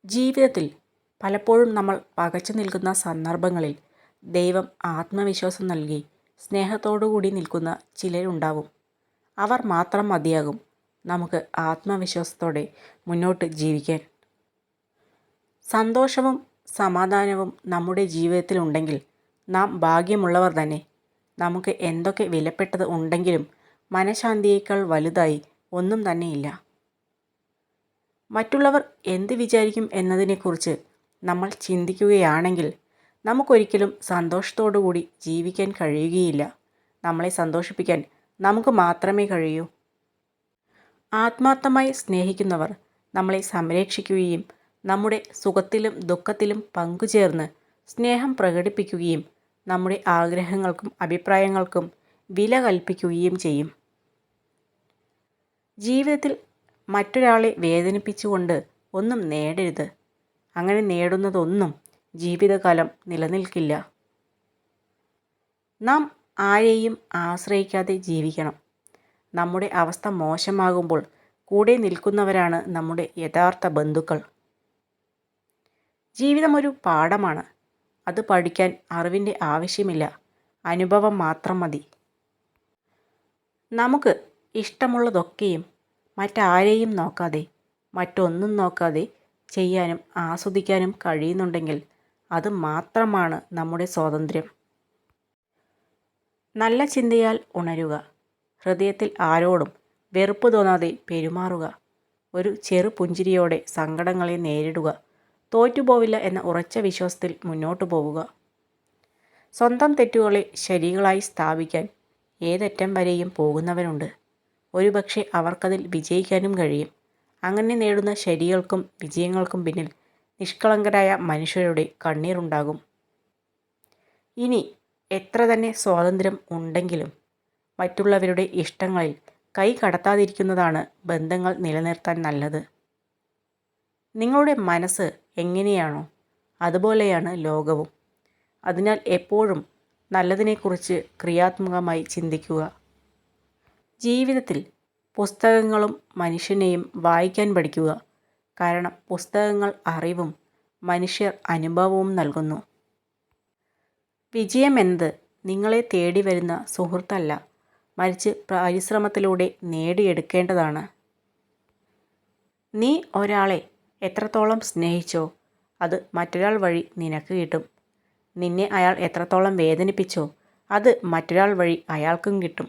ജീവിതത്തിൽ പലപ്പോഴും നമ്മൾ പകച്ചു നിൽക്കുന്ന സന്ദർഭങ്ങളിൽ ദൈവം ആത്മവിശ്വാസം നൽകി സ്നേഹത്തോടുകൂടി നിൽക്കുന്ന ചിലരുണ്ടാവും. അവർ മാത്രം മതിയാകും നമുക്ക് ആത്മവിശ്വാസത്തോടെ മുന്നോട്ട് ജീവിക്കാൻ. സന്തോഷവും സമാധാനവും നമ്മുടെ ജീവിതത്തിലുണ്ടെങ്കിൽ നാം ഭാഗ്യമുള്ളവർ തന്നെ. നമുക്ക് എന്തൊക്കെ വിലപ്പെട്ടത് ഉണ്ടെങ്കിലും മനഃശാന്തിയേക്കാൾ വലുതായി ഒന്നും തന്നെയില്ല. മറ്റുള്ളവർ എന്ത് വിചാരിക്കും എന്നതിനെക്കുറിച്ച് നമ്മൾ ചിന്തിക്കുകയാണെങ്കിൽ നമുക്കൊരിക്കലും സന്തോഷത്തോടുകൂടി ജീവിക്കാൻ കഴിയുകയില്ല. നമ്മളെ സന്തോഷിപ്പിക്കാൻ നമുക്ക് മാത്രമേ കഴിയൂ. ആത്മാർത്ഥമായി സ്നേഹിക്കുന്നവർ നമ്മളെ സംരക്ഷിക്കുകയും നമ്മുടെ സുഖത്തിലും ദുഃഖത്തിലും പങ്കുചേർന്ന് സ്നേഹം പ്രകടിപ്പിക്കുകയും നമ്മുടെ ആഗ്രഹങ്ങൾക്കും അഭിപ്രായങ്ങൾക്കും വില കൽപ്പിക്കുകയും ചെയ്യും. ജീവിതത്തിൽ മറ്റൊരാളെ വേദനിപ്പിച്ചുകൊണ്ട് ഒന്നും നേടരുത്. അങ്ങനെ നേടുന്നതൊന്നും ജീവിതകാലം നിലനിൽക്കില്ല. നാം ആരെയും ആശ്രയിക്കാതെ ജീവിക്കണം. നമ്മുടെ അവസ്ഥ മോശമാകുമ്പോൾ കൂടെ നിൽക്കുന്നവരാണ് നമ്മുടെ യഥാർത്ഥ ബന്ധുക്കൾ. ജീവിതം ഒരു പാഠമാണ്. അത് പഠിക്കാൻ അറിവിൻ്റെ ആവശ്യമില്ല, അനുഭവം മാത്രം മതി. നമുക്ക് ഇഷ്ടമുള്ളതൊക്കെയും മറ്റാരെയും നോക്കാതെ മറ്റൊന്നും നോക്കാതെ ചെയ്യാനും ആസ്വദിക്കാനും കഴിയുന്നുണ്ടെങ്കിൽ അത് മാത്രമാണ് നമ്മുടെ സ്വാതന്ത്ര്യം. നല്ല ചിന്തയാൽ ഉണരുക. ഹൃദയത്തിൽ ആരോടും വെറുപ്പ് തോന്നാതെ പെരുമാറുക. ഒരു ചെറു പുഞ്ചിരിയോടെ സങ്കടങ്ങളെ നേരിടുക. തോറ്റുപോവില്ല എന്ന ഉറച്ച വിശ്വാസത്തിൽ മുന്നോട്ടു പോവുക. സ്വന്തം തെറ്റുകളെ ശരികളായി സ്ഥാപിക്കാൻ ഏതറ്റം വരെയും പോകുന്നവരുണ്ട്. ഒരുപക്ഷെ അവർക്കതിൽ വിജയിക്കാനും കഴിയും. അങ്ങനെ നേടുന്ന ശരികൾക്കും വിജയങ്ങൾക്കും പിന്നിൽ നിഷ്കളങ്കരായ മനുഷ്യരുടെ കണ്ണീരുണ്ടാകും. ഇനി എത്ര തന്നെ സ്വാതന്ത്ര്യം ഉണ്ടെങ്കിലും മറ്റുള്ളവരുടെ ഇഷ്ടങ്ങളിൽ കൈ കടത്താതിരിക്കുന്നതാണ് ബന്ധങ്ങൾ നിലനിർത്താൻ നല്ലത്. നിങ്ങളുടെ മനസ്സ് എങ്ങനെയാണോ അതുപോലെയാണ് ലോകവും. അതിനാൽ എപ്പോഴും നല്ലതിനെക്കുറിച്ച് ക്രിയാത്മകമായി ചിന്തിക്കുക. ജീവിതത്തിൽ പുസ്തകങ്ങളും മനുഷ്യനെയും വായിക്കാൻ പഠിക്കുക. കാരണം പുസ്തകങ്ങൾ അറിവും മനുഷ്യർ അനുഭവവും നൽകുന്നു. വിജയമെന്നത് നിങ്ങളെ തേടി വരുന്ന സുഹൃത്തല്ല, മറിച്ച് പരിശ്രമത്തിലൂടെ നേടിയെടുക്കേണ്ടതാണ്. നീ ഒരാളെ എത്രത്തോളം സ്നേഹിച്ചോ അത് മറ്റൊരാൾ വഴി നിനക്ക് കിട്ടും. നിന്നെ അയാൾ എത്രത്തോളം വേദനിപ്പിച്ചോ അത് മറ്റൊരാൾ വഴി അയാൾക്കും കിട്ടും.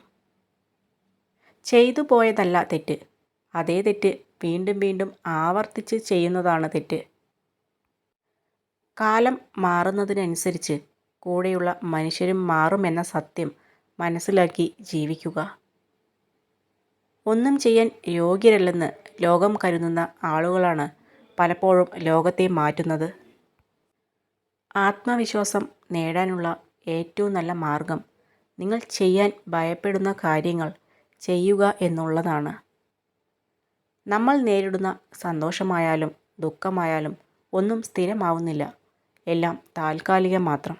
ചെയ്തു പോയതല്ല തെറ്റ്, അതേ തെറ്റ് വീണ്ടും വീണ്ടും ആവർത്തിച്ച് ചെയ്യുന്നതാണ് തെറ്റ്. കാലം മാറുന്നതിനനുസരിച്ച് കൂടെയുള്ള മനുഷ്യരും മാറുമെന്ന സത്യം മനസ്സിലാക്കി ജീവിക്കുക. ഒന്നും ചെയ്യാൻ യോഗ്യരല്ലെന്ന് ലോകം കരുതുന്ന ആളുകളാണ് പലപ്പോഴും ലോകത്തെ മാറ്റുന്നത്. ആത്മവിശ്വാസം നേടാനുള്ള ഏറ്റവും നല്ല മാർഗം നിങ്ങൾ ചെയ്യാൻ ഭയപ്പെടുന്ന കാര്യങ്ങൾ ചെയ്യുക എന്നുള്ളതാണ്. നമ്മൾ നേരിടുന്ന സന്തോഷമായാലും ദുഃഖമായാലും ഒന്നും സ്ഥിരമാവുന്നില്ല. എല്ലാം താൽക്കാലികം മാത്രം.